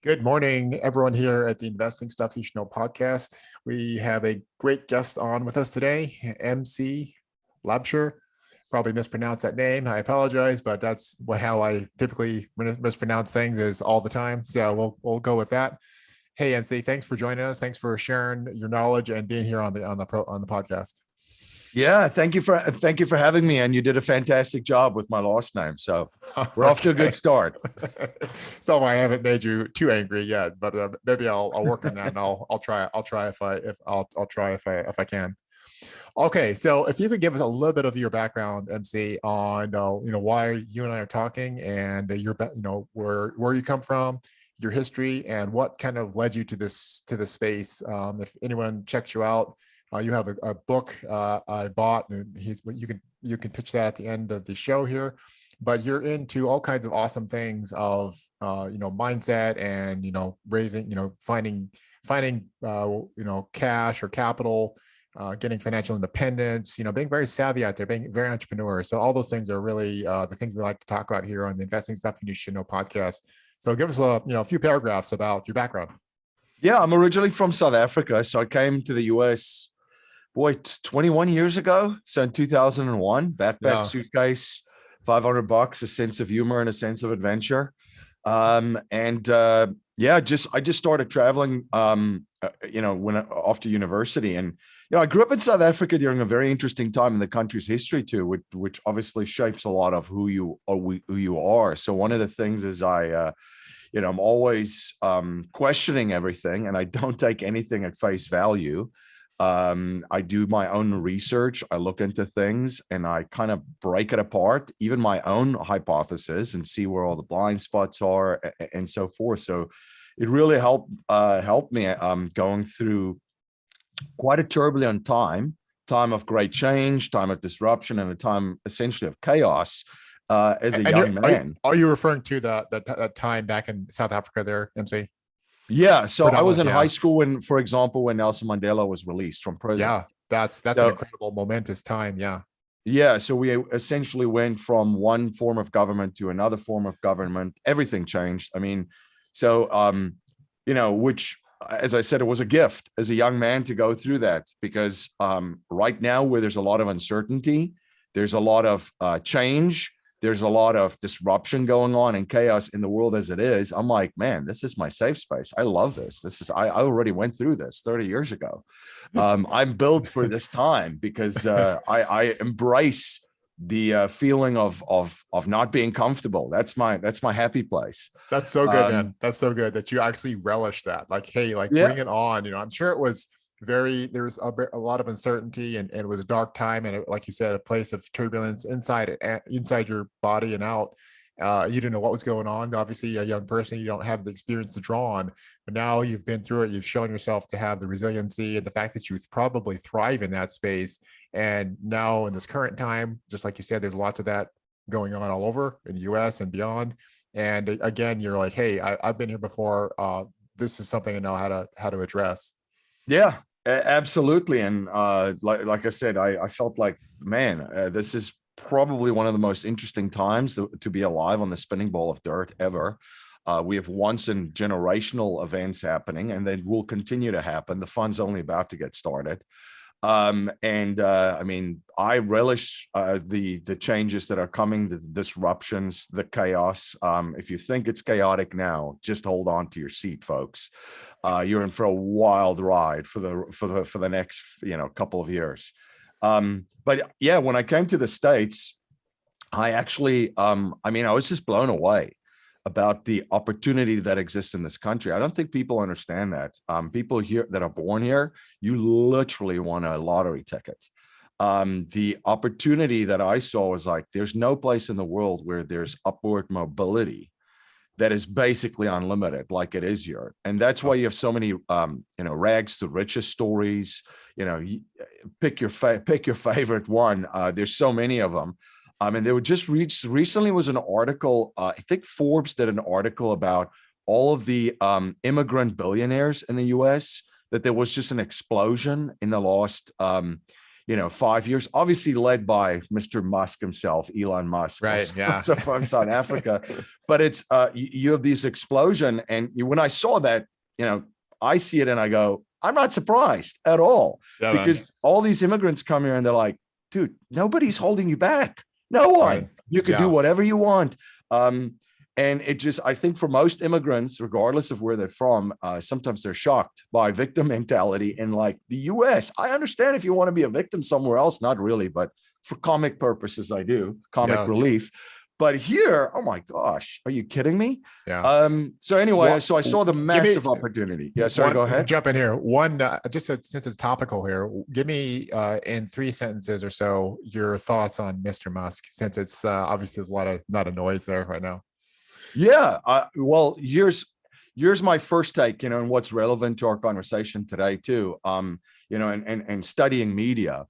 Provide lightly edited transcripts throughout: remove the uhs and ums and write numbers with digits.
Good morning, everyone here at the Investing Stuff You Should Know podcast. We have a great guest on with us today, MC Laubscher. Probably mispronounced that name. I apologize, but that's how I typically mispronounce things is all the time. So we'll go with that. Hey, MC, thanks for joining us. Thanks for sharing your knowledge and being here on the podcast. Yeah, thank you for having me, and you did a fantastic job with my last name. So we're off to a good start. So I haven't made you too angry yet, but maybe I'll work on that, and I'll try if I can. Okay, so if you could give us a little bit of your background, MC, on why you and I are talking, and where you come from, your history, and what kind of led you to this space. If anyone checks you out. You have a book I bought, and you can pitch that at the end of the show here. But you're into all kinds of awesome things of mindset and raising finding cash or capital, getting financial independence. Being very savvy out there, being very entrepreneur. So all those things are really the things we like to talk about here on the Investing Stuff You Should Know podcast. So give us a few paragraphs about your background. Yeah, I'm originally from South Africa, so I came to the US. 21 years ago. So in 2001, backpack, suitcase, $500, a sense of humor and a sense of adventure. I just started traveling, after university. And, I grew up in South Africa during a very interesting time in the country's history too, which obviously shapes a lot of who you are. So one of the things is I'm always questioning everything, and I don't take anything at face value. I do my own research. I look into things and I kind of break it apart, even my own hypothesis, and see where all the blind spots are and so forth. So it really helped me going through quite a turbulent time of great change, time of disruption, and a time essentially of chaos as a young man. Are you referring to that time back in South Africa there, MC? Yeah, so I was in high school when Nelson Mandela was released from prison. Yeah, that's an incredible, momentous time. Yeah, so we essentially went from one form of government to another form of government. Everything changed. I mean, so which, as I said, it was a gift as a young man to go through that, because right now, where there's a lot of uncertainty, there's a lot of change. There's a lot of disruption going on and chaos in the world as it is. I'm like, man, this is my safe space. I love this. I already went through this 30 years ago. I'm built for this time because I embrace the feeling of not being comfortable. That's my happy place. That's so good, man. That's so good that you actually relish that. Like, hey, bring it on. I'm sure it was there was a lot of uncertainty, and it was a dark time, and like you said, a place of turbulence inside your body and out. You didn't know what was going on. Obviously, a young person, you don't have the experience to draw on, but now you've been through it. You've shown yourself to have the resiliency and the fact that you probably thrive in that space. And now in this current time, just like you said, there's lots of that going on all over in the US and beyond. And again, you're like, hey, I've been here before. This is something I know how to address. Yeah, absolutely. And like I said, I felt like, man, this is probably one of the most interesting times to be alive on the spinning ball of dirt ever. We have once in generational events happening, and they will continue to happen. The fun's only about to get started. I mean, I relish the changes that are coming, the disruptions, the chaos. If you think it's chaotic now, just hold on to your seat, folks. You're in for a wild ride for the next couple of years. But yeah, when I came to the States, I actually I was just blown away about the opportunity that exists in this country. I don't think people understand that. People here that are born here, you literally won a lottery ticket. The opportunity that I saw was like, there's no place in the world where there's upward mobility that is basically unlimited like it is here. And that's why you have so many, rags to riches stories. Pick your favorite one. There's so many of them. And they were just recently was an article, I think Forbes did an article about all of the immigrant billionaires in the US, that there was just an explosion in the last, 5 years, obviously led by Mr. Musk himself, Elon Musk, Right. Yeah. also from South Africa. But it's you have this explosion, and when I saw that, I see it and I go, I'm not surprised at all, Yeah, man. because all these immigrants come here and they're like, dude, nobody's holding you back. No one. Right. You can do whatever you want. And it just, I think for most immigrants, regardless of where they're from, sometimes they're shocked by victim mentality in like the US. I understand if you want to be a victim somewhere else, not really, but for comic purposes, I do, comic relief. But here, oh my gosh, are you kidding me? Yeah. So anyway, so I saw the massive opportunity. Yeah, sorry, go ahead. Jump in here. One, just since it's topical here, give me in 3 sentences or so your thoughts on Mr. Musk, since it's obviously there's a lot of noise there right now. Yeah. Well, here's my first take, and what's relevant to our conversation today too. And studying media.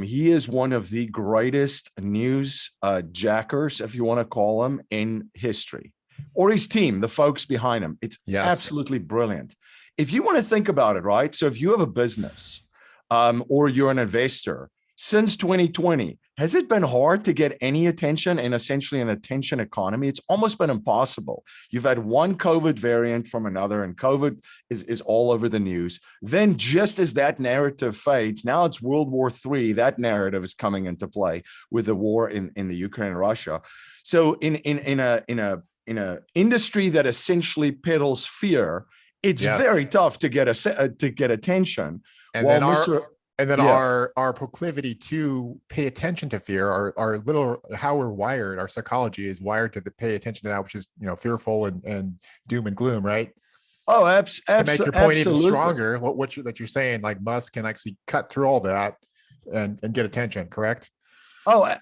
He is one of the greatest news jackers, if you want to call him, in history, or his team, the folks behind him. It's absolutely brilliant. If you want to think about it, right? So if you have a business or you're an investor, since 2020, has it been hard to get any attention in essentially an attention economy? It's almost been impossible. You've had one COVID variant from another, and COVID is all over the news. Then just as that narrative fades, now it's World War III. That narrative is coming into play with the war in the Ukraine and Russia. So in a industry that essentially peddles fear, it's very tough to get attention. And then our proclivity to pay attention to fear, our little, how we're wired, our psychology is wired to pay attention to that, which is, fearful and doom and gloom, right? Oh, absolutely. To make your point even stronger, that you're saying, like Musk can actually cut through all that and get attention, correct? Oh,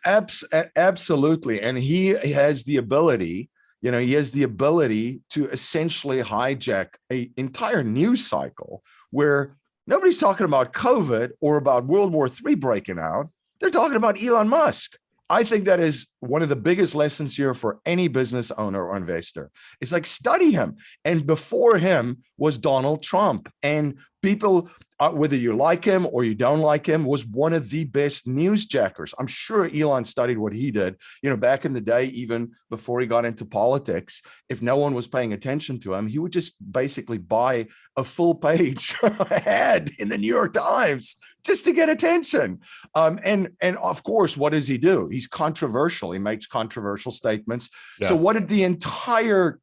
absolutely. And he has the ability, to essentially hijack an entire news cycle where nobody's talking about COVID or about World War III breaking out. They're talking about Elon Musk. I think that is one of the biggest lessons here for any business owner or investor. It's like, study him. And before him was Donald Trump. And people, whether you like him or you don't like him, was one of the best newsjackers. I'm sure Elon studied what he did, back in the day, even before he got into politics. If no one was paying attention to him, he would just basically buy a full page ad in the New York Times just to get attention. And of course, what does he do? He's controversial. He makes controversial statements. Yes. So what did the entire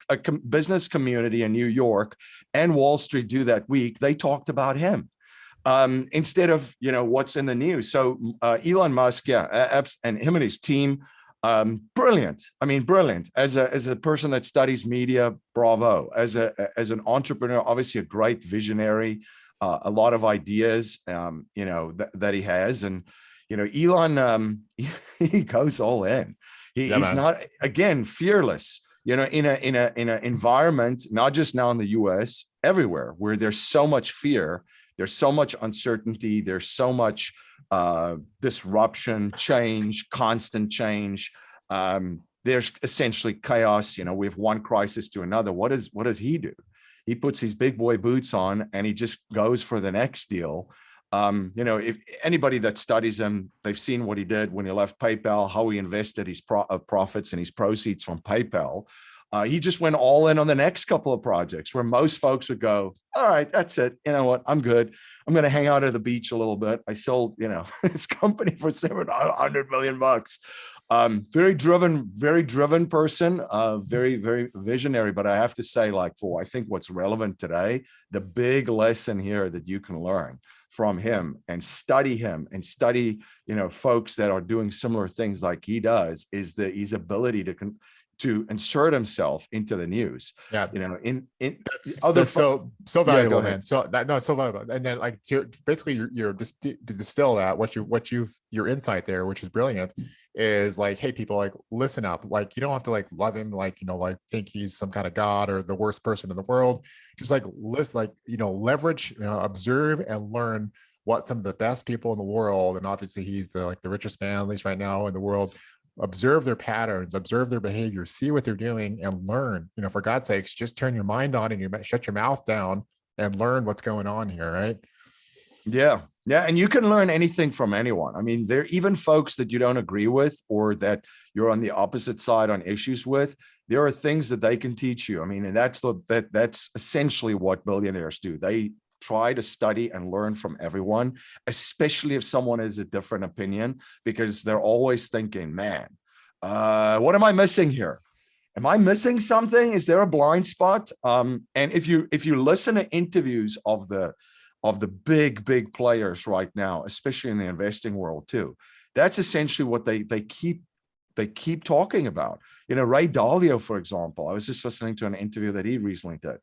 business community in New York and Wall Street do that week? They talked about him. Instead of, what's in the news. So Elon Musk, and him and his team, brilliant. I mean, brilliant. As a person that studies media, bravo. As an entrepreneur, obviously a great visionary, a lot of ideas, that he has. And, Elon, he goes all in. He's not, again, fearless. In an environment, not just now in the US, everywhere, where there's so much fear. There's so much uncertainty. There's so much disruption, change, constant change. There's essentially chaos. We have one crisis to another. What does he do? He puts his big boy boots on and he just goes for the next deal. If anybody that studies him, they've seen what he did when he left PayPal, how he invested his profits and his proceeds from PayPal. He just went all in on the next couple of projects where most folks would go, all right, that's it. You know what? I'm good. I'm going to hang out at the beach a little bit. I sold, his company for $700 million. Very driven person, very, very visionary. But I have to say, I think what's relevant today, the big lesson here that you can learn from him and study folks that are doing similar things like he does is his ability to insert himself into the news. Yeah. That's so valuable, man. So valuable. And then basically you're just to distill that, your insight there, which is brilliant, is hey, people, listen up. You don't have to love him, think he's some kind of god or the worst person in the world. Just listen, leverage, observe and learn what some of the best people in the world, and obviously he's the richest man, at least right now in the world, observe their patterns, observe their behavior, see what they're doing and learn. For God's sakes, just turn your mind on and shut your mouth down and learn what's going on here, right? Yeah. Yeah. And you can learn anything from anyone. I mean, there even folks that you don't agree with or that you're on the opposite side on issues with, there are things that they can teach you. I mean, and that's essentially what billionaires do. They try to study and learn from everyone, especially if someone has a different opinion, because they're always thinking, man, what am I missing here? Am I missing something? Is there a blind spot? And if you listen to interviews of the big players right now, especially in the investing world too, that's essentially what they keep talking about. You know, Ray Dalio, for example, I was just listening to an interview that he recently did.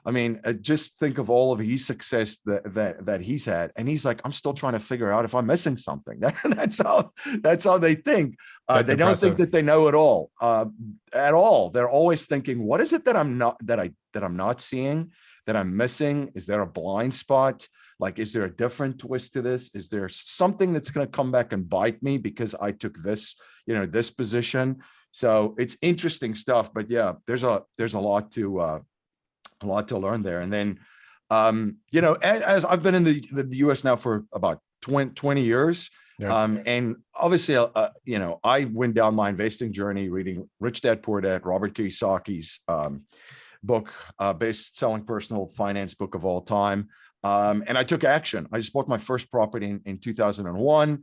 I mean, just think of all of his success that he's had, and he's like, I'm still trying to figure out if I'm missing something. That's how they think. They don't think that they know it all at all. They're always thinking, what is it that I'm not seeing, that I'm missing? Is there a blind spot? Like, is there a different twist to this? Is there something that's going to come back and bite me because I took this, this position? So it's interesting stuff, but yeah, there's a lot to learn there. And then, as I've been in the US now for about 20 years, yes. And obviously, I went down my investing journey reading Rich Dad Poor Dad, Robert Kiyosaki's book, best-selling personal finance book of all time. And I took action. I just bought my first property in 2001.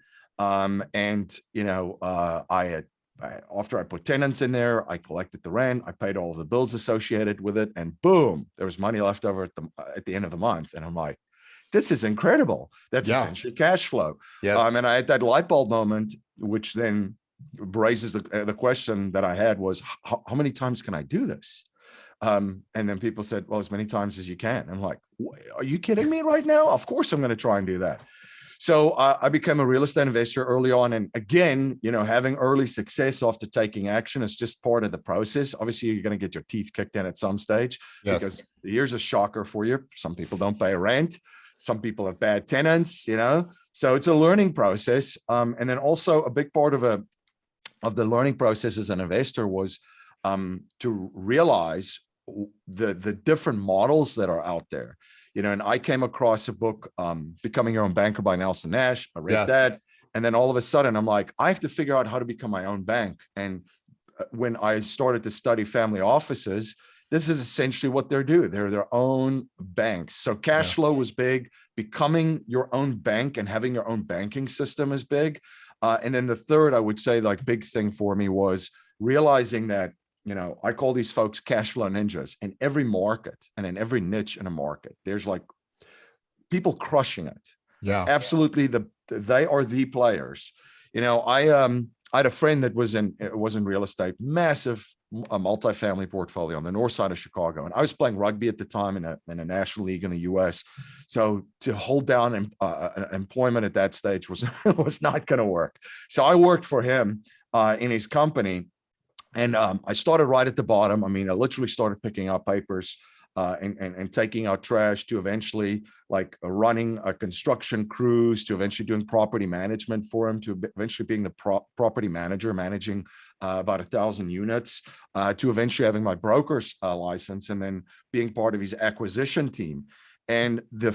After I put tenants in there, I collected the rent, I paid all of the bills associated with it, and boom, there was money left over at the end of the month. And I'm like, this is incredible. That's essentially cash flow. Yes. And I had that light bulb moment, which then raises the question that I had was, how many times can I do this? And then people said, well, as many times as you can. I'm like, are you kidding me right now? Of course I'm going to try and do that. So I became a real estate investor early on. And again, having early success after taking action is just part of the process. Obviously, you're going to get your teeth kicked in at some stage. Yes. Because here's a shocker for you. Some people don't pay rent. Some people have bad tenants, so it's a learning process. And then also a big part of the learning process as an investor was to realize the different models that are out there. And I came across a book, Becoming Your Own Banker by Nelson Nash. I read that. And then all of a sudden I'm like, I have to figure out how to become my own bank. And when I started to study family offices, this is essentially what they're doing. They're their own banks. So cash flow was big. Becoming your own bank and having your own banking system is big. And then the third, I would say, like, big thing for me was realizing that, I call these folks cash flow ninjas. In every market and in every niche in a market, there's like people crushing it. Yeah, absolutely. They are the players. I had a friend that was in real estate, massive multifamily portfolio on the north side of Chicago, and I was playing rugby at the time in a national league in the U.S. So to hold down employment at that stage was not going to work. So I worked for him in his company. And I started right at the bottom. I mean, I literally started picking up papers and taking out trash, to eventually like running a construction crews, to eventually doing property management for him, to eventually being the property manager, managing about 1,000 units, to eventually having my broker's license, and then being part of his acquisition team. And the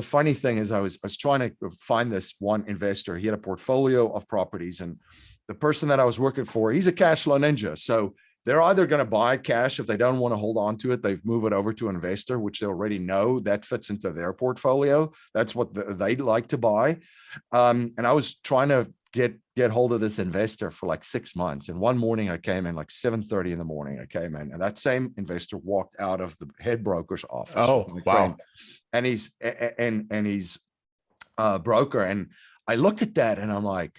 funny thing is, I was trying to find this one investor. He had a portfolio of properties, and the person that I was working for, he's a cash flow ninja. So they're either going to buy cash. If they don't want to hold on to it, they move it over to an investor, which they already know that fits into their portfolio. That's what they'd like to buy. And I was trying to get hold of this investor for like 6 months. And one morning I came in, like 7:30 in the morning. I came in, and that same investor walked out of the head broker's office. Oh, wow. And he's broker. And I looked at that and I'm like,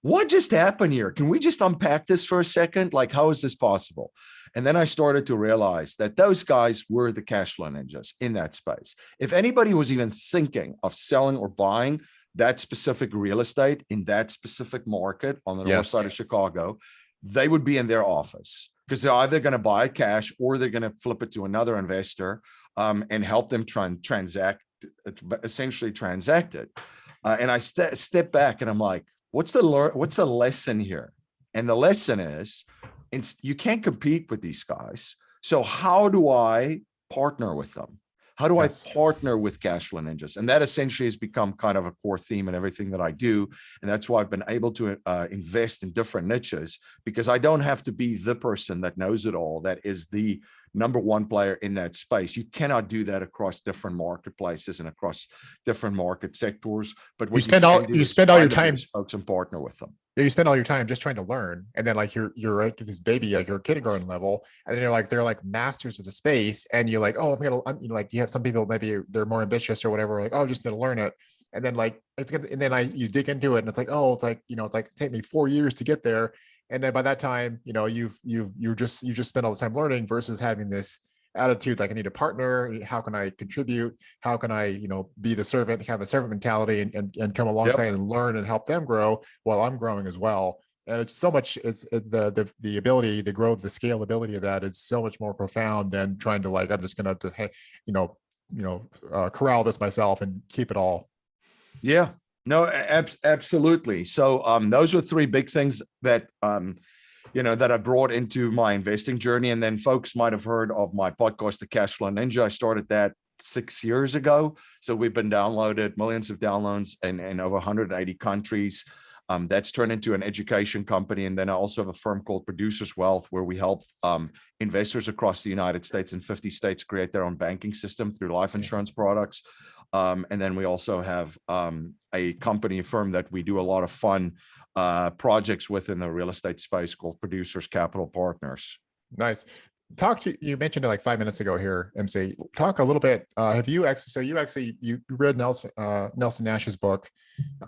what just happened here? Can we just unpack this for a second? Like, how is this possible? And then I started to realize that those guys were the cash flow ninjas in that space. If anybody was even thinking of selling or buying that specific real estate in that specific market on the north side of Chicago, they would be in their office, because they're either going to buy cash or they're going to flip it to another investor and help them try and essentially transact it. And I step back and I'm like, what's the lesson here? And the lesson is, you can't compete with these guys. So how do I partner with them? How do I Yes. partner with Cashflow Ninjas? And that essentially has become kind of a core theme in everything that I do. And that's why I've been able to invest in different niches, because I don't have to be the person that knows it all, that is the number one player in that space. You cannot do that across different marketplaces and across different market sectors. But what You spend all your time, folks and partner with them. you spend all your time just trying to learn, and then like you're like this baby, like you're kindergarten level, and then you're like they're like masters of the space, and you're like, oh, you know, like you have some people maybe they're more ambitious or whatever, like, oh, I'm just gonna learn it, and then like it's gonna, and then you dig into it, and it's like, oh, it's like, you know, it's like take me 4 years to get there, and then by that time, you know, you just spent all the time learning versus having this attitude like I need a partner. How can I contribute? How can I, you know, be the servant, have a servant mentality, and come alongside and learn and help them grow while I'm growing as well. And it's so much, the ability, the growth, the scalability of that is so much more profound than trying to like, I'm just gonna you know, corral this myself and keep it all. Yeah, no, absolutely. So those were three big things that you know, that I brought into my investing journey. And then folks might have heard of my podcast, The Cashflow Ninja. I started that 6 years ago. So we've been downloaded, millions of downloads in over 180 countries. That's turned into an education company. And then I also have a firm called Producers Wealth, where we help investors across the United States and 50 states create their own banking system through life insurance products. And then we also have a company, a firm that we do a lot of fun projects within the real estate space called Producers Capital Partners. Nice. You mentioned it like 5 minutes ago here, MC. Talk a little bit. Have you actually, so you read Nelson Nash's book,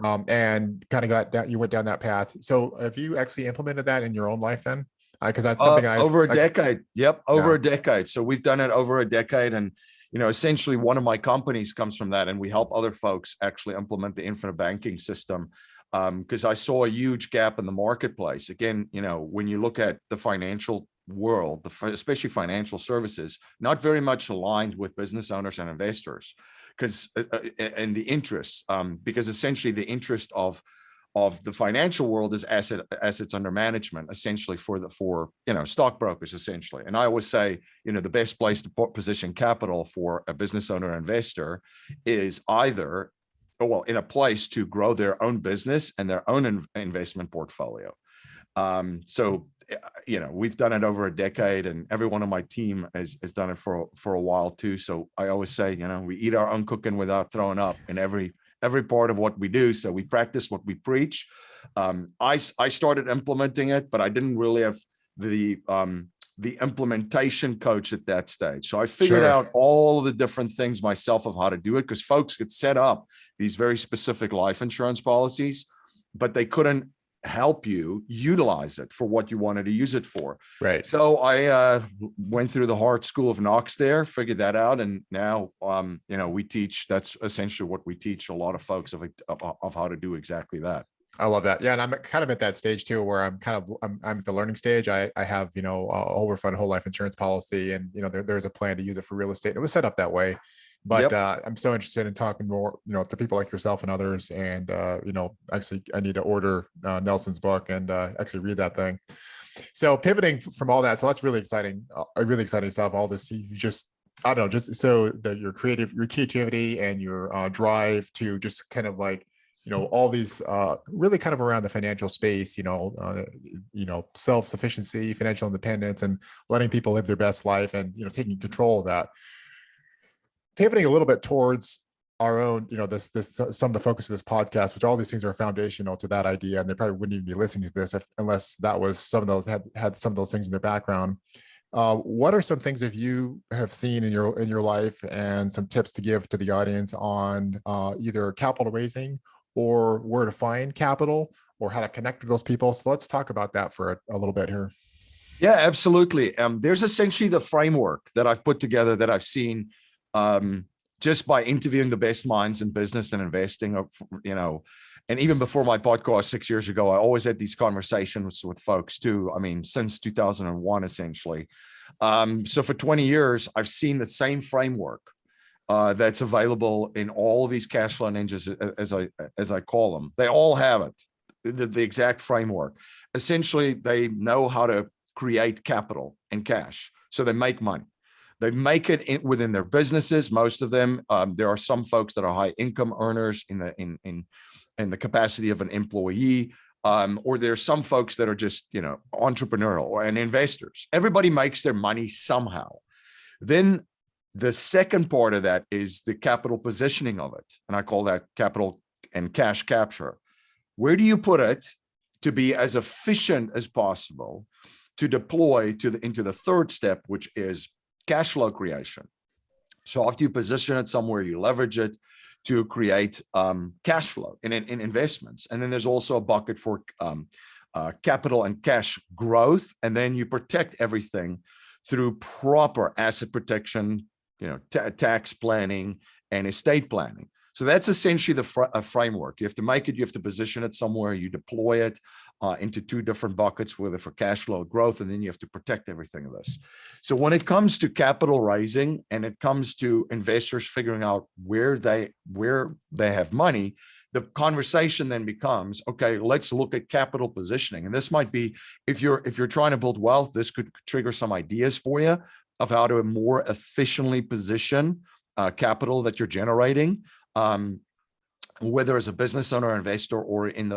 and kind of you went down that path. So have you actually implemented that in your own life then? Because that's something over a decade. Yep. Over a decade. So we've done it over a decade. And, you know, essentially one of my companies comes from that, and we help other folks actually implement the infinite banking system. Because I saw a huge gap in the marketplace. Again, you know, when you look at the financial world, especially financial services, not very much aligned with business owners and investors, because and the interests, because essentially the interest of the financial world is assets under management, essentially for you know, stockbrokers, essentially. And I always say, you know, the best place to position capital for a business owner or investor is either, well, in a place to grow their own business and their own investment portfolio. So, you know, we've done it over a decade, and everyone on my team has done it for a while too. So I always say, you know, we eat our own cooking without throwing up in every part of what we do. So we practice what we preach. I started implementing it, but I didn't really have the implementation coach at that stage. So I figured out all the different things myself of how to do it, because folks could set up these very specific life insurance policies, but they couldn't help you utilize it for what you wanted to use it for. Right. So I went through the hard school of knocks there, figured that out. And now, you know, we teach, that's essentially what we teach a lot of folks of how to do exactly that. I love that. Yeah. And I'm kind of at that stage too, where I'm at the learning stage. I have, you know, a overfund whole life insurance policy, and, you know, there's a plan to use it for real estate. It was set up that way, but I'm so interested in talking more, you know, to people like yourself and others. And, you know, actually I need to order Nelson's book and actually read that thing. So pivoting from all that. So that's really exciting stuff. All this, you just, I don't know, just so that your creativity and your drive to just kind of like, you know, all these really kind of around the financial space, you know, self-sufficiency, financial independence, and letting people live their best life, and, you know, taking control of that. Pivoting a little bit towards our own, you know, this some of the focus of this podcast, which all these things are foundational to that idea, and they probably wouldn't even be listening to this unless that was some of those had some of those things in their background. What are some things that you have seen in your life, and some tips to give to the audience on either capital raising, or where to find capital, or how to connect with those people? So let's talk about that for a little bit here. Yeah, absolutely. There's essentially the framework that I've put together that I've seen just by interviewing the best minds in business and investing, you know, and even before my podcast 6 years ago, I always had these conversations with folks too. I mean, since 2001, essentially. So for 20 years, I've seen the same framework that's available in all of these Cashflow Ninjas, as I call them. They all have it, the exact framework. Essentially, they know how to create capital and cash, so they make money. They make it within their businesses. Most of them. There are some folks that are high income earners in the capacity of an employee. Or there's some folks that are just, entrepreneurial and investors. Everybody makes their money somehow. Then the second part of that is the capital positioning of it. And I call that capital and cash capture. Where do you put it to be as efficient as possible to deploy into the third step, which is cash flow creation? So after you position it somewhere, you leverage it to create cash flow in investments. And then there's also a bucket for capital and cash growth. And then you protect everything through proper asset protection, tax planning and estate planning. So that's essentially the framework. You have to make it, you have to position it somewhere, you deploy it into two different buckets, whether for cash flow or growth, and then you have to protect everything of this. So when it comes to capital raising and it comes to investors figuring out where they have money, the conversation then becomes, okay, let's look at capital positioning. And this might be, if you're trying to build wealth, this could trigger some ideas for you of how to more efficiently position capital that you're generating, whether as a business owner, investor, or in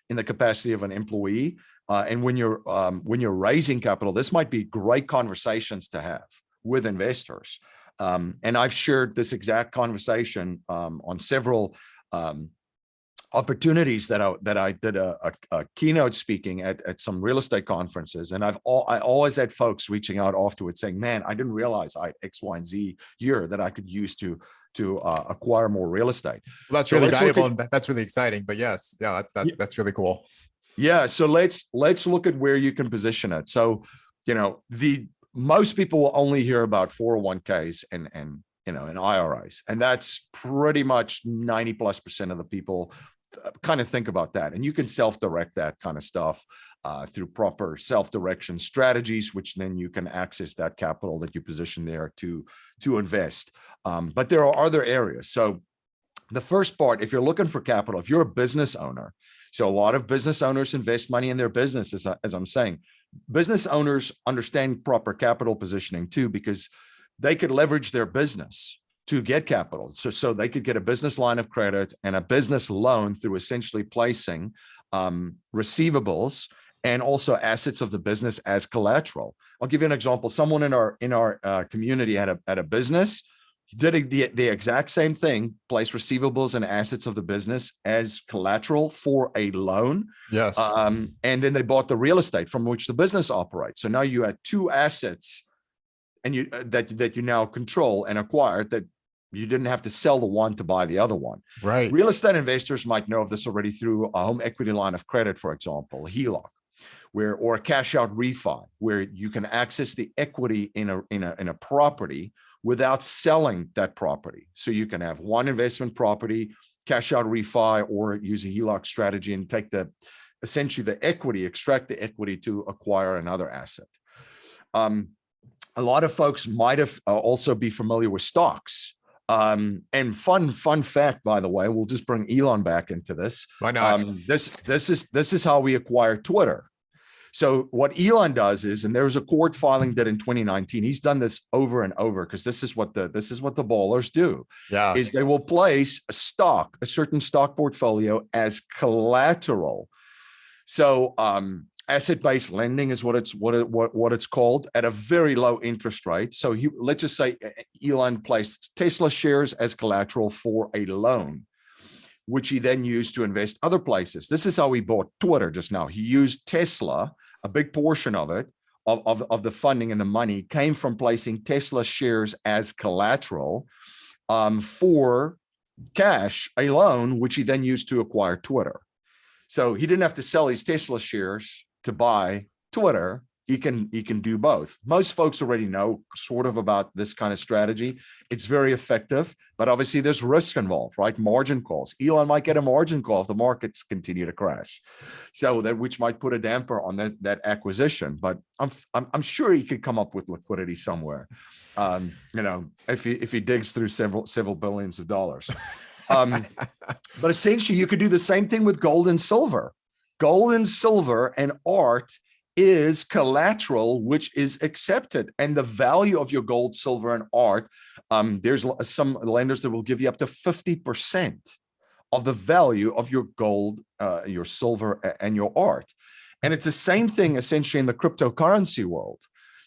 the capacity of an employee. And when you're raising capital, this might be great conversations to have with investors. And I've shared this exact conversation on several opportunities that I did a keynote speaking at some real estate conferences. And I always had folks reaching out afterwards saying, man, I didn't realize I had X, Y, and Z year that I could use to acquire more real estate. Well, that's really valuable and that's really exciting. But yes, yeah, that's really cool. Yeah. So let's look at where you can position it. So, most people will only hear about 401ks and IRAs, and that's pretty much 90+% of the people kind of think about that. And you can self-direct that kind of stuff through proper self-direction strategies, which then you can access that capital that you position there to invest. But there are other areas. So the first part, if you're looking for capital, if you're a business owner, so a lot of business owners invest money in their business, as I'm saying. Business owners understand proper capital positioning too, because they could leverage their business to get capital. So they could get a business line of credit and a business loan through essentially placing receivables and also assets of the business as collateral. I'll give you an example. Someone in our community had a business, did the exact same thing, place receivables and assets of the business as collateral for a loan. Yes. And then they bought the real estate from which the business operates. So now you had two assets and that you now control and acquire, that you didn't have to sell the one to buy the other one. Right. Real estate investors might know of this already through a home equity line of credit, for example, a HELOC, or a cash out refi, where you can access the equity in a property without selling that property. So you can have one investment property, cash out refi, or use a HELOC strategy and take essentially the equity, extract the equity to acquire another asset. A lot of folks might have also be familiar with stocks. And fun fact, by the way, we'll just bring Elon back into this. Why not? This is how we acquire Twitter. So what Elon does is, and there was a court filing that in 2019, he's done this over and over, because this is what the ballers do. Yeah, is they will place a certain stock portfolio as collateral. So asset-based lending is what it's called, at a very low interest rate. So let's just say Elon placed Tesla shares as collateral for a loan, which he then used to invest other places. This is how he bought Twitter just now. He used Tesla. A big portion of it, of the funding and the money, came from placing Tesla shares as collateral for cash, a loan, which he then used to acquire Twitter. So he didn't have to sell his Tesla shares to buy Twitter. He can do both. Most folks already know sort of about this kind of strategy. It's very effective, but obviously there's risk involved, right? Margin calls. Elon might get a margin call if the markets continue to crash, so that which might put a damper on that acquisition. But I'm sure he could come up with liquidity somewhere, if he digs through several billions of dollars. But essentially, you could do the same thing with gold and silver. Gold and silver and art is collateral which is accepted, and the value of your gold, silver, and art. There's some lenders that will give you up to 50% of the value of your gold, your silver, and your art. And it's the same thing essentially in the cryptocurrency world.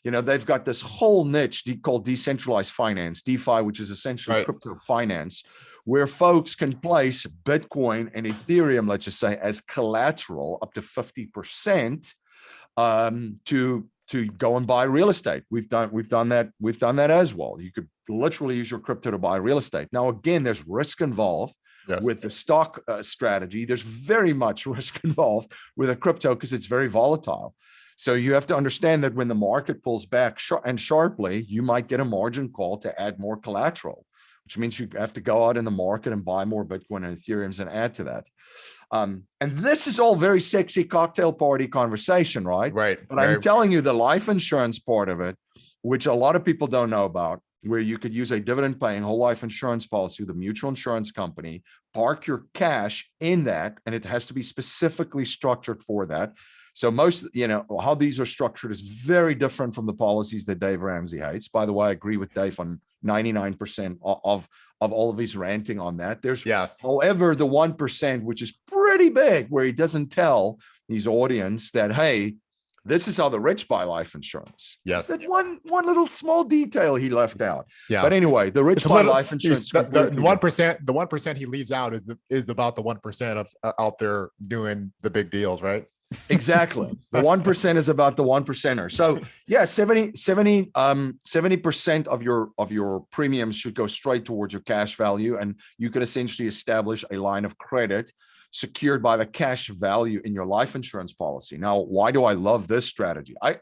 They've got this whole niche called decentralized finance, DeFi, which is essentially crypto finance, where folks can place Bitcoin and Ethereum, let's just say, as collateral up to 50%, to go and buy real estate. We've done that as well. You could literally use your crypto to buy real estate. Now, again, there's risk involved. Yes. With the stock strategy. There's very much risk involved with a crypto because it's very volatile. So you have to understand that when the market pulls back sharply, you might get a margin call to add more collateral, which means you have to go out in the market and buy more Bitcoin and Ethereums and add to that. And this is all very sexy cocktail party conversation, right? Right. But I'm telling you, the life insurance part of it, which a lot of people don't know about, where you could use a dividend-paying whole life insurance policy with a mutual insurance company, park your cash in that, and it has to be specifically structured for that. So most, how these are structured is very different from the policies that Dave Ramsey hates. By the way, I agree with Dave on 99% of all of his ranting on that. There's, however, the 1%, which is pretty big, where he doesn't tell his audience that, hey, this is how the rich buy life insurance. Yes. That one little small detail he left out. Yeah. But anyway, the rich buy life insurance. The 1% he leaves out is about the 1% of out there doing the big deals, right? Exactly. The 1% is about the 1%er. So yeah, 70% of your premiums should go straight towards your cash value, and you could essentially establish a line of credit secured by the cash value in your life insurance policy. Now, why do I love this strategy? I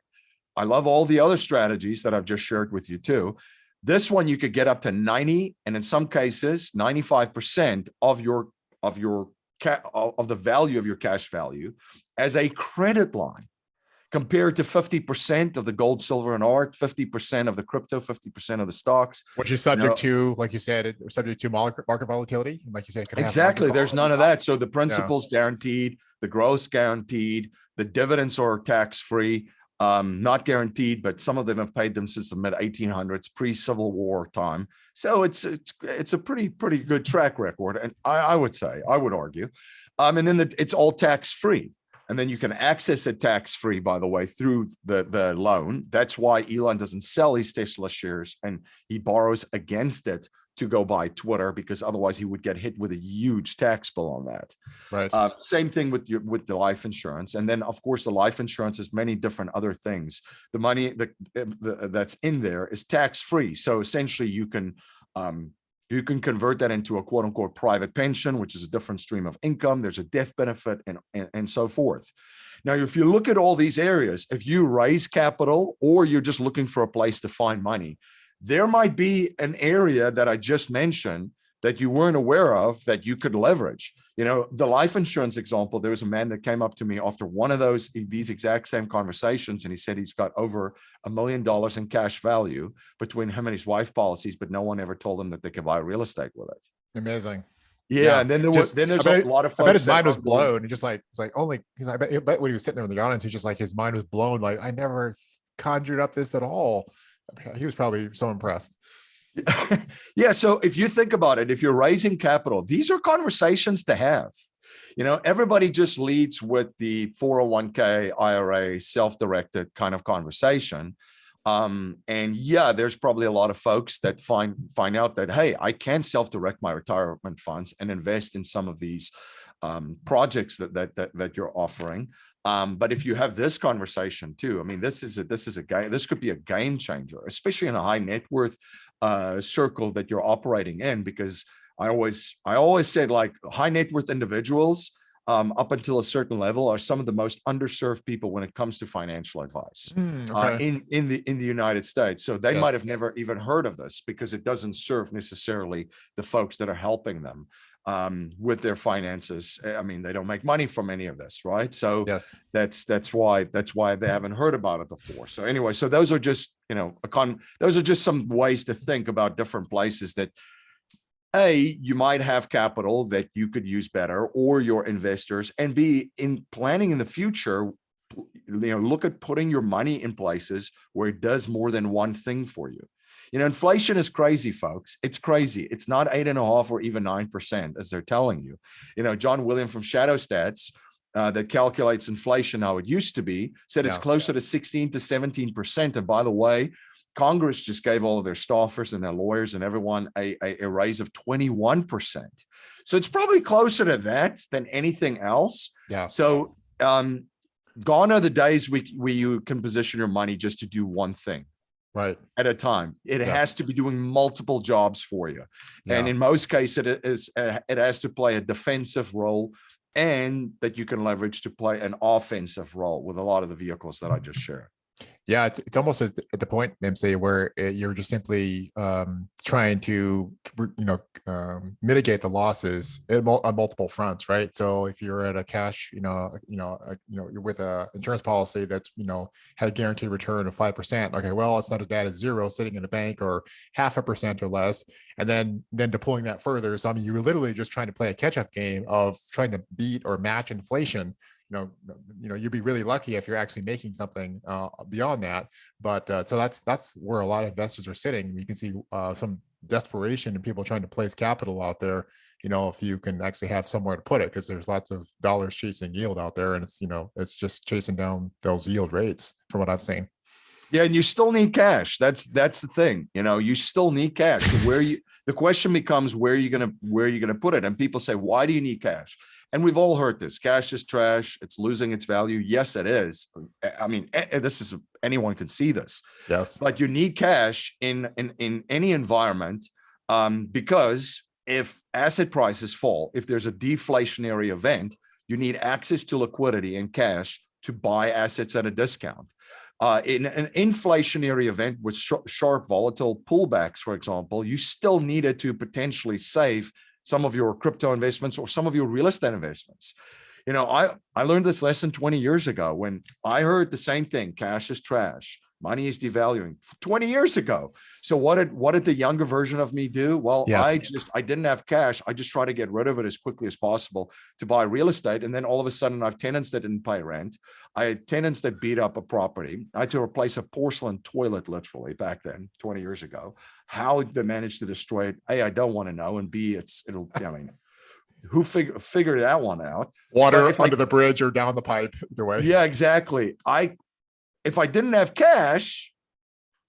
love all the other strategies that I've just shared with you too. This one, you could get up to 90, and in some cases, 95% of the value of your cash value as a credit line, compared to 50% of the gold, silver, and art, 50% of the crypto, 50% of the stocks. Which is subject to, like you said, subject to market volatility. Like you said, exactly. There's none of that. So the principal's guaranteed, the growth's guaranteed, the dividends are tax-free, not guaranteed, but some of them have paid them since the mid 1800s, pre-Civil War time. So it's a pretty good track record. And I would argue. And then it's all tax-free. And then you can access it tax-free, by the way, through the loan. That's why Elon doesn't sell his Tesla shares, and he borrows against it to go buy Twitter, because otherwise he would get hit with a huge tax bill on that. Right. Same thing with the life insurance. And then, of course, the life insurance has many different other things. The money that's in there is tax-free. So essentially you can convert that into a quote unquote private pension, which is a different stream of income. There's a death benefit and so forth. Now, if you look at all these areas, if you raise capital or you're just looking for a place to find money, there might be an area that I just mentioned that you weren't aware of that you could leverage. The life insurance example, there was a man that came up to me after one of these exact same conversations, and he said he's got over $1 million in cash value between him and his wife policies, but no one ever told him that they could buy real estate with it. Amazing. Yeah, and then there's a lot of folks. I bet his mind was blown. And just like, it's like only because I bet when he was sitting there in the audience, he's just like, his mind was blown. Like, I never conjured up this at all. He was probably so impressed. Yeah. So if you think about it, if you're raising capital, these are conversations to have. Everybody just leads with the 401k, IRA, self-directed kind of conversation. And yeah, there's probably a lot of folks that find out that, hey, I can self-direct my retirement funds and invest in some of these projects that you're offering. But if you have this conversation too, I mean, this could be a game changer, especially in a high net worth circle that you're operating in, because I always said, like, high net worth individuals up until a certain level are some of the most underserved people when it comes to financial advice in the United States. So they might have never even heard of this because it doesn't serve necessarily the folks that are helping them with their finances. I mean, they don't make money from any of this, right? So that's why they haven't heard about it before. So anyway, so those are just, those are just some ways to think about different places that, A, you might have capital that you could use better, or your investors, and B, in planning in the future, look at putting your money in places where it does more than one thing for you. Inflation is crazy, folks. It's crazy. It's not 8.5% or even 9%, as they're telling you. John William from Shadow Stats, that calculates inflation how it used to be, said it's closer to 16 to 17%. And by the way, Congress just gave all of their staffers and their lawyers and everyone a raise of 21%. So it's probably closer to that than anything else. Yeah. So gone are the days where you can position your money just to do one thing right at a time. It has to be doing multiple jobs for you. Yeah. And in most cases, it has to play a defensive role, and that you can leverage to play an offensive role with a lot of the vehicles that I just shared. Yeah, it's almost at the point, Mimsy, where you're just simply trying to, mitigate the losses on multiple fronts, right? So if you're at a cash, you're with a insurance policy that's, had a guaranteed return of 5%. Okay, well, it's not as bad as zero sitting in a bank or 0.5% or less, and then deploying that further. So I mean, you're literally just trying to play a catch-up game of trying to beat or match inflation. You'd be really lucky if you're actually making something beyond that. But so that's where a lot of investors are sitting. You can see some desperation and people trying to place capital out there. If you can actually have somewhere to put it, because there's lots of dollars chasing yield out there, and it's just chasing down those yield rates from what I've seen. Yeah, and you still need cash. That's the thing. You still need cash. So the question becomes, where are you gonna put it? And people say, why do you need cash? And we've all heard this. Cash is trash. It's losing its value. Yes, it is. I mean, anyone can see this. Yes. But you need cash in any environment, because if asset prices fall, if there's a deflationary event, you need access to liquidity and cash to buy assets at a discount. In an inflationary event with sharp volatile pullbacks, for example, you still needed to potentially save some of your crypto investments or some of your real estate investments. I learned this lesson 20 years ago when I heard the same thing: cash is trash, money is devaluing, 20 years ago. So what did the younger version of me do? Well, yes. I didn't have cash. I just tried to get rid of it as quickly as possible to buy real estate. And then all of a sudden I have tenants that didn't pay rent. I had tenants that beat up a property. I had to replace a porcelain toilet literally back then, 20 years ago. How they managed to destroy it, A, I don't want to know. And B, who figured that one out? Water under the bridge or down the pipe, either way. Yeah, exactly. If I didn't have cash,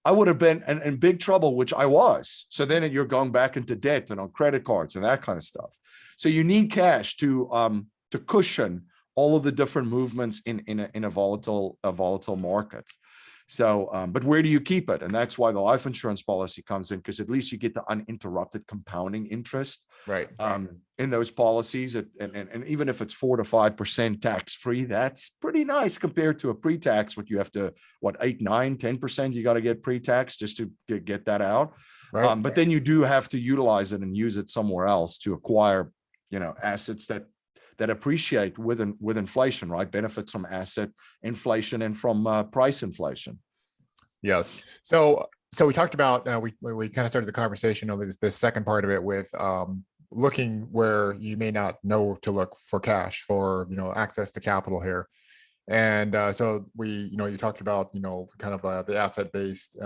I would have been in big trouble, which I was. So then you're going back into debt and on credit cards and that kind of stuff. So you need cash to cushion all of the different movements in a volatile market. So, but where do you keep it? And that's why the life insurance policy comes in, because at least you get the uninterrupted compounding interest, right. In those policies. And even if it's 4 to 5% tax free, that's pretty nice compared to a pre-tax. What you have to, 8, 9, 10% you got to get pre-tax just to get that out. Right. But then you do have to utilize it and use it somewhere else to acquire, assets that appreciate with inflation, right? Benefits from asset inflation and from price inflation. Yes. So we talked about, we kind of started the conversation on this second part of it with looking where you may not know to look for cash for, access to capital here. And so you talked about, kind of the asset-based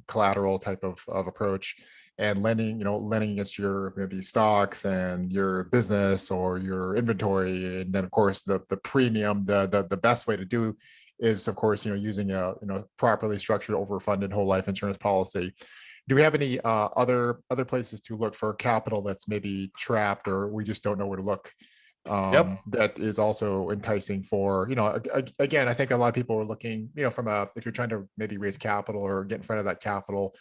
collateral type of approach, and lending against your maybe stocks and your business or your inventory. And then of course the premium, the best way to do is of course, using a, properly structured overfunded whole life insurance policy. Do we have any other places to look for capital that's maybe trapped, or we just don't know where to look? That is also enticing for, again, I think a lot of people are looking, if you're trying to maybe raise capital or get in front of that capital,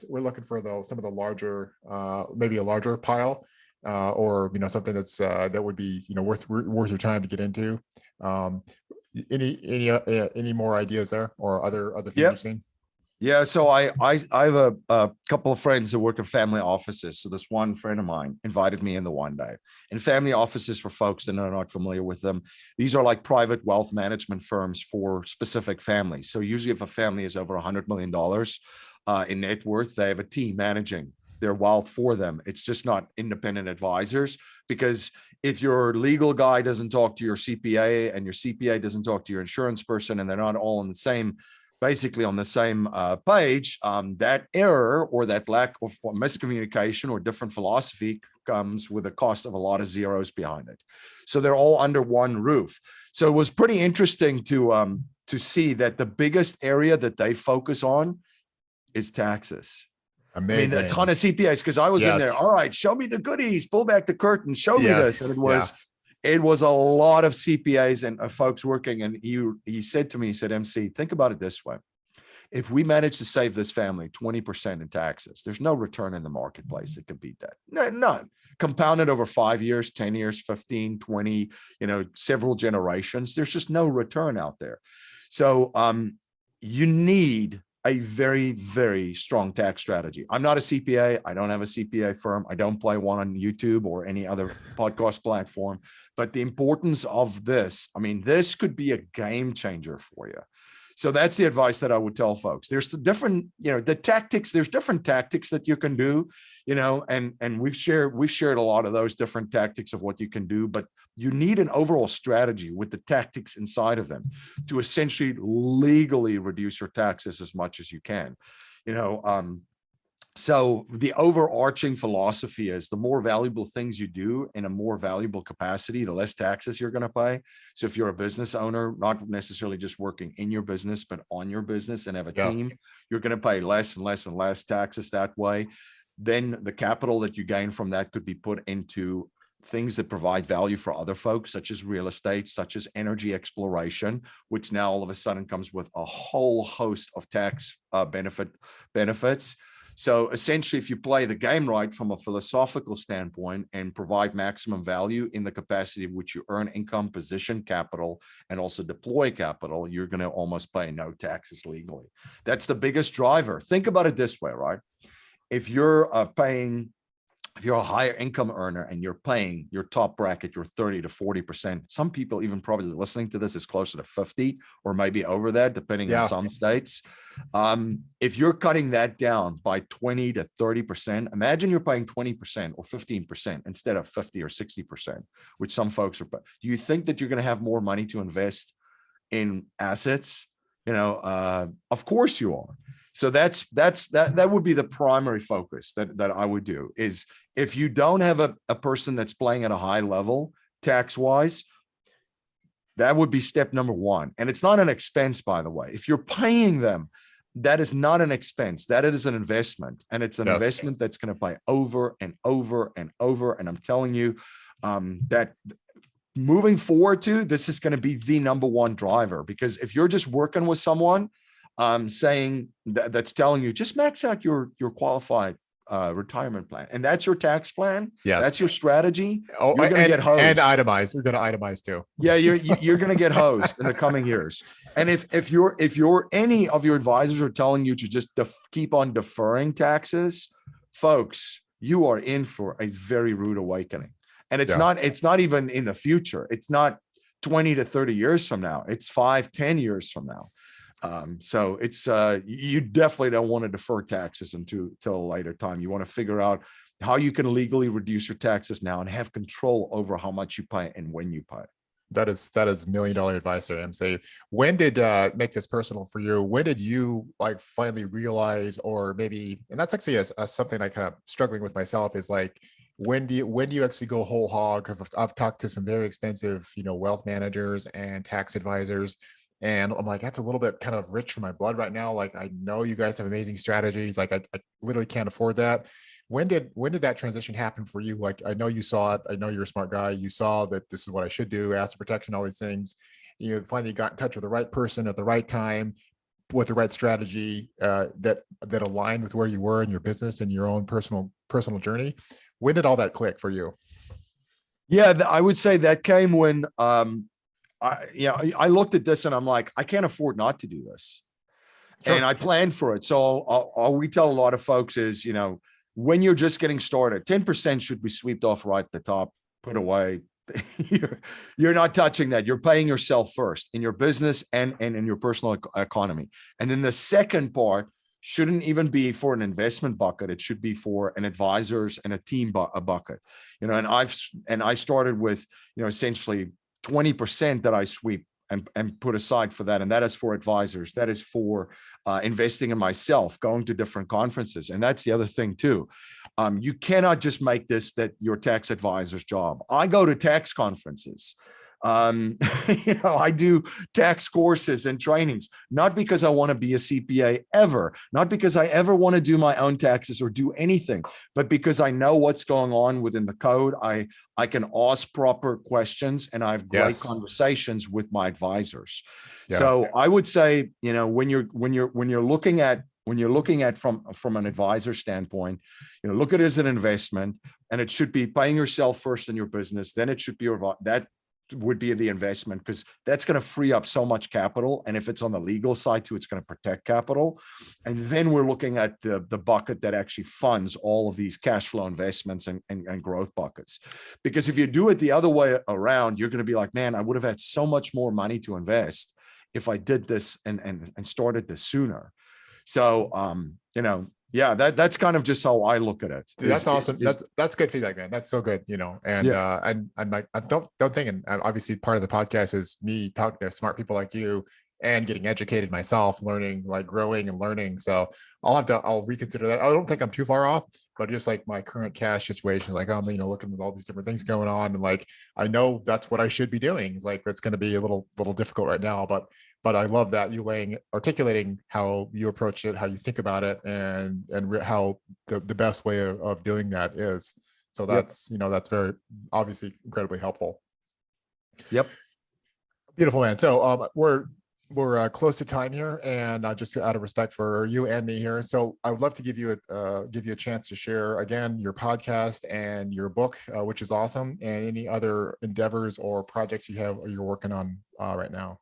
we're looking for some of the larger, maybe a larger pile, or, something that's, that would be, worth your time to get into. Any more ideas there, or other things you've seen? Yeah, so I have a couple of friends that work in family offices. So this one friend of mine invited me in the one day. And family offices, for folks that are not familiar with them, these are like private wealth management firms for specific families. So usually if a family is over $100 million in net worth, they have a team managing their wealth for them. It's just not independent advisors, because if your legal guy doesn't talk to your CPA and your CPA doesn't talk to your insurance person, and they're not all on the same, basically on the same page, that error or that lack of miscommunication or different philosophy comes with a cost of a lot of zeros behind it. So they're all under one roof. So it was pretty interesting to see that the biggest area that they focus on is taxes. Amazing. I mean, a ton of CPAs, because I was in there. All right, show me the goodies, pull back the curtain, show me this. And it was a lot of CPAs and folks working. And he said to me, he said, MC, think about it this way. If we manage to save this family 20% in taxes, there's no return in the marketplace that could beat that. None. Compounded over 5 years, 10 years, 15, 20, several generations. There's just no return out there. So you need a very, very strong tax strategy. I'm not a CPA. I don't have a CPA firm. I don't play one on YouTube or any other podcast platform. But the importance of this, I mean, this could be a game changer for you. So that's the advice that I would tell folks. There's the different, the tactics, there's different tactics that you can do, and we've shared a lot of those different tactics of what you can do, but you need an overall strategy with the tactics inside of them to essentially legally reduce your taxes as much as you can. So the overarching philosophy is the more valuable things you do in a more valuable capacity, the less taxes you're going to pay. So if you're a business owner, not necessarily just working in your business, but on your business and have a team, you're going to pay less and less and less taxes that way. Then the capital that you gain from that could be put into things that provide value for other folks, such as real estate, such as energy exploration, which now all of a sudden comes with a whole host of tax benefits. So essentially, if you play the game right from a philosophical standpoint and provide maximum value in the capacity of which you earn income, position capital, and also deploy capital, you're going to almost pay no taxes legally. That's the biggest driver. Think about it this way, right? If you're if you're a higher income earner and you're paying your top bracket, your 30 to 40%, some people even probably listening to this is closer to 50 or maybe over that, depending on some states. If you're cutting that down by 20 to 30%, imagine you're paying 20% or 15% instead of 50 or 60%, which some folks are. Do you think that you're going to have more money to invest in assets? Of course you are. So that would be the primary focus that I would do, is if you don't have a person that's playing at a high level tax wise, that would be step number one. And it's not an expense, by the way. If you're paying them, that is not an expense. That is an investment. And it's an investment that's going to pay over and over and over. And I'm telling you that moving forward this is going to be the number one driver, because if you're just working with someone saying that's telling you just max out your qualified retirement plan, and that's your tax plan, that's your strategy, you're going to get hosed. And itemize. We're going to itemize too. Yeah, you're going to get hosed in the coming years. And if you're any of your advisors are telling you to just keep on deferring taxes, folks, you are in for a very rude awakening. And it's not even in the future. It's not 20 to 30 years from now. It's 5-10 years from now. So it's you definitely don't want to defer taxes until a later time. You want to figure out how you can legally reduce your taxes now and have control over how much you pay and when you pay. That is $1 million advice there, MC. When did make this personal for you? When did you finally realize, or maybe, and that's actually something I kind of struggling with myself, is when do you actually go whole hog? Because I've talked to some very expensive, wealth managers and tax advisors, and I'm like, that's a little bit kind of rich for my blood right now. I know you guys have amazing strategies. I literally can't afford that. When did that transition happen for you? I know you saw it. I know you're a smart guy. You saw that this is what I should do, asset protection, all these things. You finally got in touch with the right person at the right time with the right strategy that aligned with where you were in your business and your own personal journey. When did all that click for you? Yeah, I would say that came when I looked at this and I'm like, I can't afford not to do this. Sure. And I planned for it. So all we tell a lot of folks is, when you're just getting started, 10% should be swept off right at the top, put away. You're not touching that. You're paying yourself first in your business and in your personal economy. And then the second part shouldn't even be for an investment bucket. It should be for an advisors and a team a bucket, and I started with, essentially 20% that I sweep and put aside for that. And that is for advisors. That is for investing in myself, going to different conferences. And that's the other thing too. You cannot just make this that your tax advisor's job. I go to tax conferences. I do tax courses and trainings, not because I want to be a CPA ever, not because I ever want to do my own taxes or do anything, but because I know what's going on within the code. I can ask proper questions, and I have great conversations with my advisors. Yeah. So I would say, when you're looking at from an advisor standpoint, look at it as an investment, and it should be paying yourself first in your business. Then it should be that would be the investment, because that's going to free up so much capital. And if it's on the legal side too, it's going to protect capital. And then we're looking at the bucket that actually funds all of these cash flow investments and growth buckets. Because if you do it the other way around, you're going to be like, man, I would have had so much more money to invest if I did this and started this sooner. So, yeah, that's kind of just how I look at it. Dude, that's awesome. That's good feedback, man. That's so good, and I'm like, I don't think, and obviously part of the podcast is me talking to smart people like you and getting educated myself, learning, like growing and learning. So I'll reconsider that. I don't think I'm too far off, but just like my current cash situation, like I'm, looking at all these different things going on, and like, I know that's what I should be doing. It's like, it's going to be a little difficult right now, but I love that you articulating how you approach it, how you think about it, and how the best way of doing that is. So that's, that's very obviously incredibly helpful. Yep. Beautiful, man. So we're close to time here, and just out of respect for you and me here. So I would love to give you a chance to share again your podcast and your book, which is awesome, and any other endeavors or projects you're working on right now.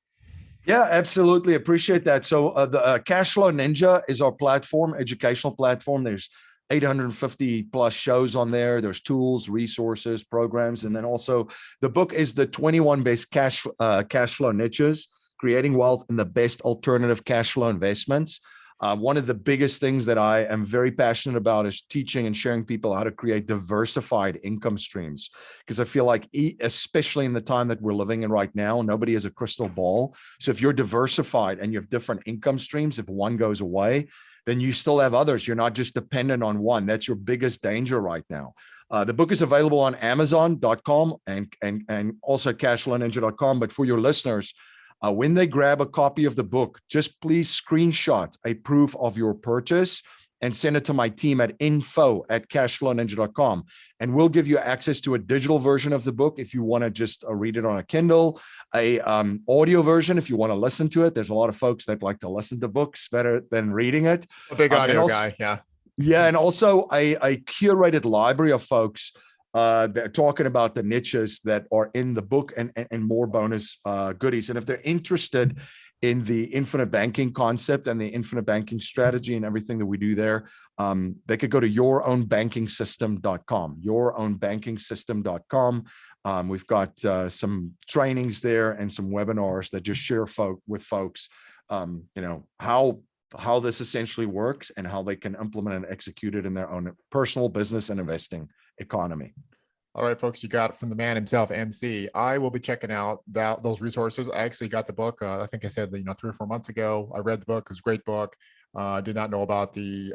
Yeah, absolutely. Appreciate that. So the Cashflow Ninja is our platform, educational platform. There's 850 plus shows on there. There's tools, resources, programs. And then also the book is the 21 best cash flow niches, creating wealth in the best alternative cash flow investments. One of the biggest things that I am very passionate about is teaching and sharing people how to create diversified income streams. Because I feel like, especially in the time that we're living in right now, nobody has a crystal ball. So if you're diversified and you have different income streams, if one goes away, then you still have others. You're not just dependent on one. That's your biggest danger right now. The book is available on Amazon.com and also cashflowninja.com. But for your listeners, when they grab a copy of the book, just please screenshot a proof of your purchase and send it to my team at info@cashflowninja.com. And we'll give you access to a digital version of the book if you want to just read it on a Kindle, audio version if you want to listen to it. There's a lot of folks that like to listen to books better than reading it. A big audio guy, yeah. Yeah, and also a curated library of folks they're talking about the niches that are in the book and more bonus goodies. And if they're interested in the infinite banking concept and the infinite banking strategy and everything that we do there, they could go to yourownbankingsystem.com, yourownbankingsystem.com. We've got some trainings there and some webinars that just share with folks, how this essentially works and how they can implement and execute it in their own personal business and investing economy. All right, folks, you got it from the man himself, MC. I will be checking out those resources. I actually got the book. I think I said, 3 or 4 months ago. I read the book. It was a great book. Did not know about the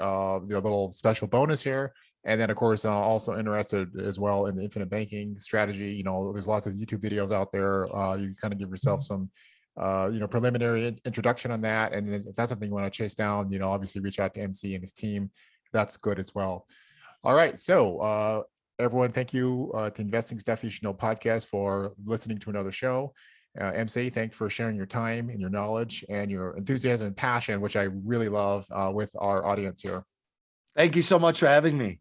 little special bonus here. And then, of course, also interested as well in the infinite banking strategy. There's lots of YouTube videos out there. You kind of give yourself some preliminary introduction on that. And if that's something you want to chase down, obviously reach out to MC and his team. That's good as well. All right. So everyone, thank you to Investing Stuff You Should Know podcast for listening to another show. MC, thanks for sharing your time and your knowledge and your enthusiasm and passion, which I really love with our audience here. Thank you so much for having me.